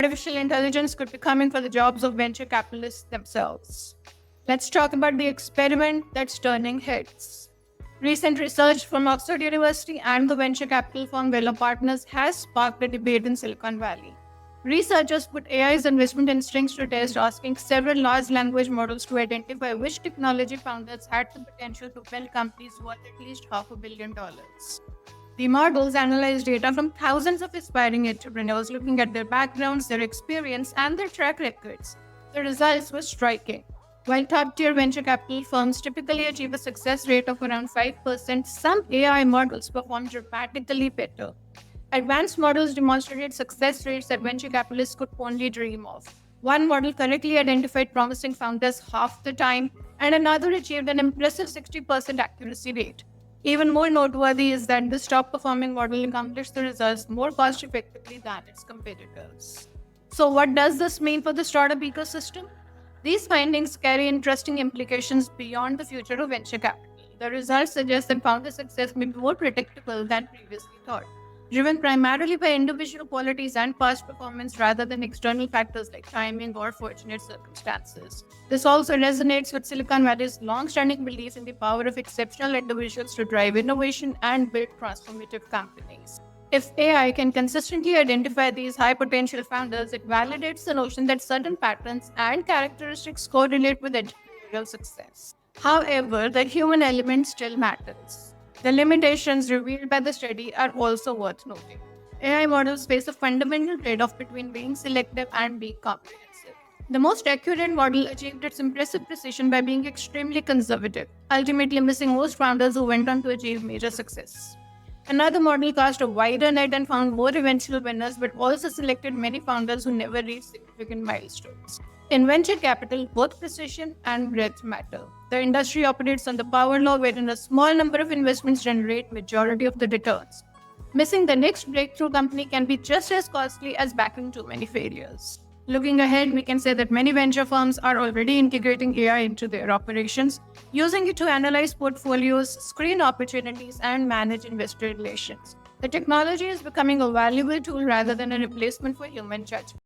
artificial intelligence could be coming for the jobs of venture capitalists themselves. Let's talk about the experiment that's turning heads. Recent research from Oxford University and the venture capital firm Velo Partners has sparked a debate in Silicon Valley. Researchers put AI's investment instincts to test, asking several large language models to identify which technology founders had the potential to build companies worth at least $500 million. The models analyzed data from thousands of aspiring entrepreneurs, looking at their backgrounds, their experience, and their track records. The results were striking. While top-tier venture capital firms typically achieve a success rate of around 5%, some AI models perform dramatically better. Advanced models demonstrated success rates that venture capitalists could only dream of. One model correctly identified promising founders half the time, and another achieved an impressive 60% accuracy rate. Even more noteworthy is that this top-performing model accomplished the results more cost-effectively than its competitors. So what does this mean for the startup ecosystem? These findings carry interesting implications beyond the future of venture capital. The results suggest that founder success may be more predictable than previously thought, driven primarily by individual qualities and past performance rather than external factors like timing or fortunate circumstances. This also resonates with Silicon Valley's long-standing belief in the power of exceptional individuals to drive innovation and build transformative companies. If AI can consistently identify these high-potential founders, it validates the notion that certain patterns and characteristics correlate with entrepreneurial success. However, the human element still matters. The limitations revealed by the study are also worth noting. AI models face a fundamental trade-off between being selective and being comprehensive. The most accurate model achieved its impressive precision by being extremely conservative, ultimately missing most founders who went on to achieve major success. Another model cast a wider net and found more eventual winners, but also selected many founders who never reached significant milestones. In venture capital, both precision and breadth matter. The industry operates on the power law, wherein a small number of investments generate majority of the returns. Missing the next breakthrough company can be just as costly as backing too many failures. Looking ahead, we can say that many venture firms are already integrating AI into their operations, using it to analyze portfolios, screen opportunities, and manage investor relations. The technology is becoming a valuable tool rather than a replacement for human judgment.